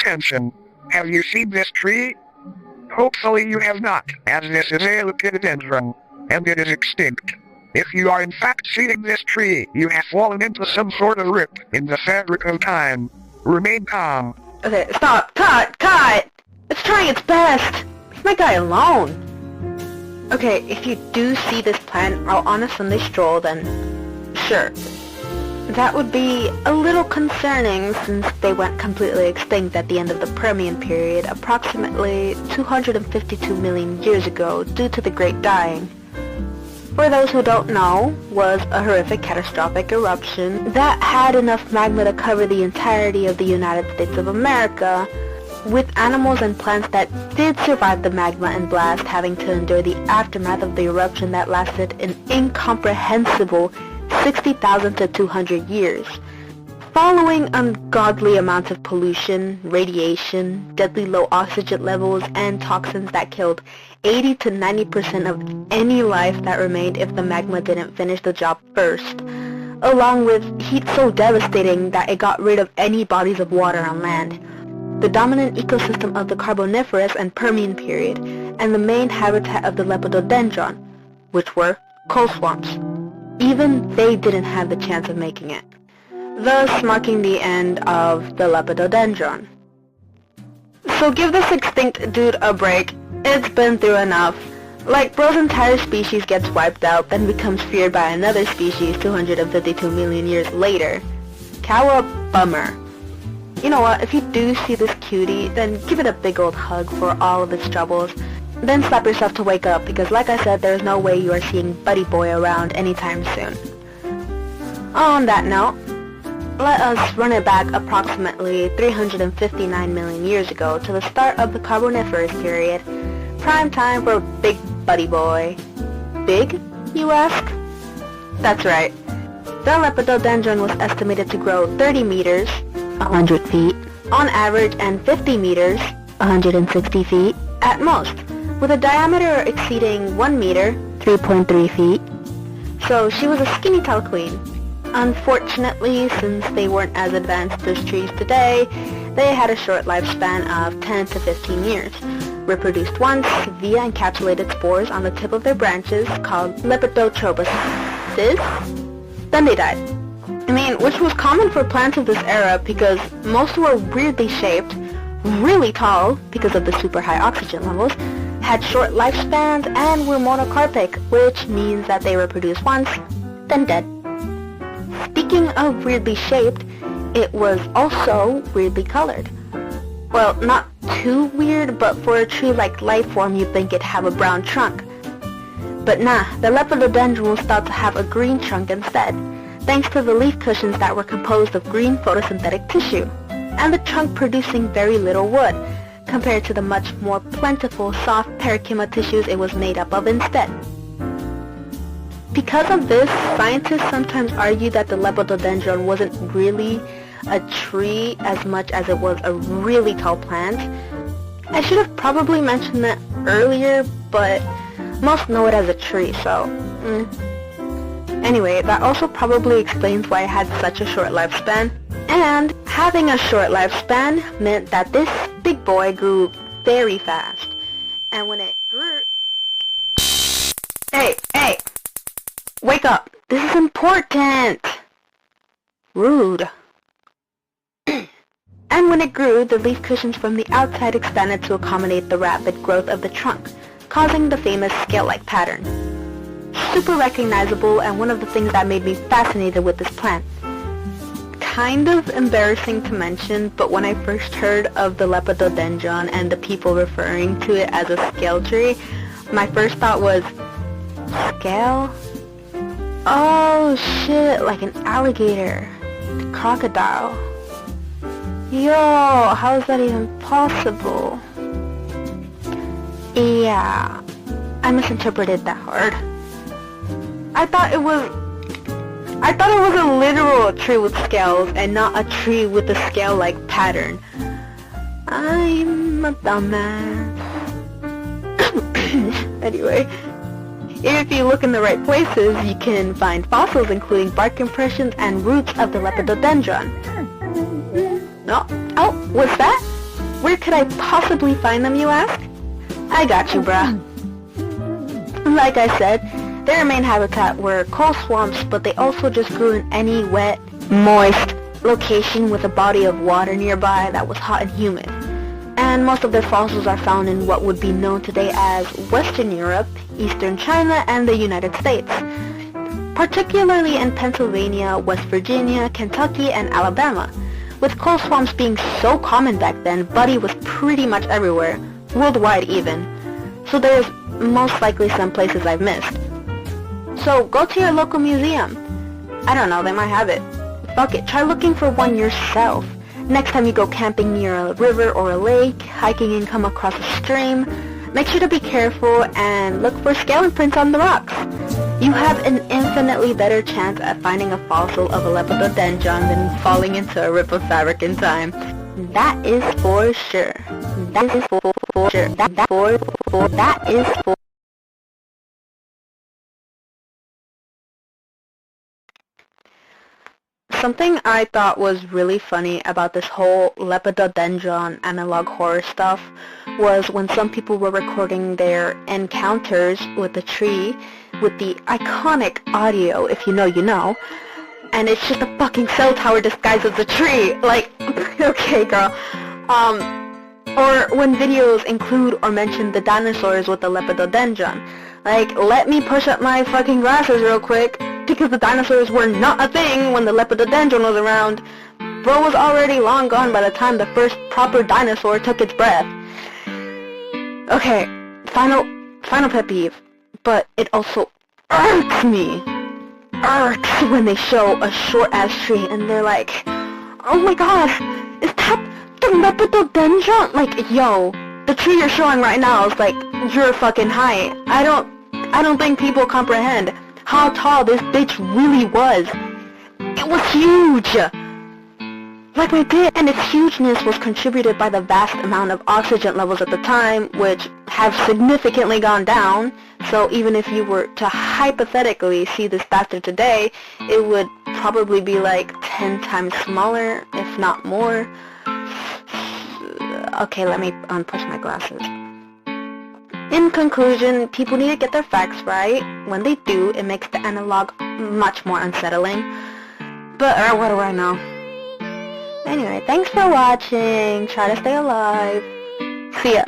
attention. Have you seen this tree? Hopefully you have not, as this is a lepidodendron, and it is extinct. If you are in fact seeing this tree, you have fallen into some sort of rip in the fabric of time. Remain calm. Okay, stop! Cut! It's trying its best! Leave my guy alone! Okay, if you do see this plant out on a Sunday stroll, then sure. That would be a little concerning since they went completely extinct at the end of the Permian period, approximately 252 million years ago due to the Great Dying. For those who don't know, was a horrific catastrophic eruption that had enough magma to cover the entirety of the United States of America, with animals and plants that did survive the magma and blast having to endure the aftermath of the eruption that lasted an incomprehensible 60,000 to 200 years. Following ungodly amounts of pollution, radiation, deadly low oxygen levels, and toxins that killed 80 to 90% of any life that remained if the magma didn't finish the job first, along with heat so devastating that it got rid of any bodies of water on land. The dominant ecosystem of the Carboniferous and Permian period, and the main habitat of the lepidodendron, which were coal swamps. Even they didn't have the chance of making it, thus marking the end of the lepidodendron. So give this extinct dude a break. It's been through enough. Like, bro's entire species gets wiped out, then becomes feared by another species 252 million years later. Cowabummer. You know what, if you do see this cutie, then give it a big old hug for all of its troubles. Then slap yourself to wake up, because like I said, there's no way you are seeing Buddy Boy around anytime soon. On that note, let us run it back approximately 359 million years ago to the start of the Carboniferous period. Prime time for Big Buddy Boy. Big, you ask? That's right. The lepidodendron was estimated to grow 30 meters, 100 feet, on average, and 50 meters, 160 feet, at most, with a diameter exceeding 1 meter, 3.3 feet. So she was a skinny tall queen. Unfortunately, since they weren't as advanced as trees today, they had a short lifespan of 10 to 15 years, reproduced once via encapsulated spores on the tip of their branches called lepidotrophosis, then they died. I mean, which was common for plants of this era because most were weirdly shaped, really tall because of the super high oxygen levels, had short lifespans, and were monocarpic, which means that they reproduced once, then dead. Speaking of weirdly shaped, it was also weirdly colored. Well, not too weird, but for a tree-like life form you'd think it'd have a brown trunk. But nah, the lepidodendron was thought to have a green trunk instead, thanks to the leaf cushions that were composed of green photosynthetic tissue, and the trunk producing very little wood, compared to the much more plentiful soft parenchyma tissues it was made up of instead. Because of this, scientists sometimes argue that the lepidodendron wasn't really a tree as much as it was a really tall plant. I should have probably mentioned that earlier, but most know it as a tree, so Anyway, that also probably explains why it had such a short lifespan. And having a short lifespan meant that this big boy grew very fast. And when it grew... Hey! Wake up! This is important! Rude. And when it grew, the leaf cushions from the outside expanded to accommodate the rapid growth of the trunk, causing the famous scale-like pattern. Super recognizable, and one of the things that made me fascinated with this plant. Kind of embarrassing to mention, but when I first heard of the lepidodendron and the people referring to it as a scale tree, my first thought was, scale? Oh shit, like an alligator. A crocodile. Yo, how is that even possible? Yeah, I misinterpreted that word. I thought it was a literal tree with scales and not a tree with a scale-like pattern. I'm a dumbass. Anyway, if you look in the right places, you can find fossils including bark impressions and roots of the lepidodendron. No? Oh, what's that? Where could I possibly find them, you ask? I got you, bruh. Like I said, their main habitat were coal swamps, but they also just grew in any wet, moist location with a body of water nearby that was hot and humid. And most of their fossils are found in what would be known today as Western Europe, Eastern China, and the United States. Particularly in Pennsylvania, West Virginia, Kentucky, and Alabama. With coal swamps being so common back then, Buddy was pretty much everywhere, worldwide even. So there's most likely some places I've missed. So go to your local museum. I don't know, they might have it. Fuck it, try looking for one yourself. Next time you go camping near a river or a lake, hiking and come across a stream, make sure to be careful and look for scale imprints on the rocks. You have an infinitely better chance at finding a fossil of a lepidodendron than falling into a rip of fabric in time. That is for sure. That is for sure. That is for Something I thought was really funny about this whole lepidodendron analog horror stuff was when some people were recording their encounters with the tree with the iconic audio, if you know, you know, and it's just a fucking cell tower disguised as a tree. Like, okay, girl. Or when videos include or mention the dinosaurs with the lepidodendron. Like, let me push up my fucking glasses real quick, because the dinosaurs were not a thing when the lepidodendron was around. Bro was already long gone by the time the first proper dinosaur took its breath. Okay, final pet peeve, but it also irks me. Irks when they show a short-ass tree and they're like, oh my god, is that the lepidodendron? Like, yo, the tree you're showing right now is like your fucking height. I don't think people comprehend how tall this bitch really was. It was huge! Like we did, and its hugeness was contributed by the vast amount of oxygen levels at the time, which have significantly gone down, so even if you were to hypothetically see this bastard today, it would probably be like 10 times smaller, if not more. Okay, let me unpush my glasses. In conclusion, people need to get their facts right. When they do, it makes the analog much more unsettling. But, what do I know? Anyway, thanks for watching. Try to stay alive. See ya.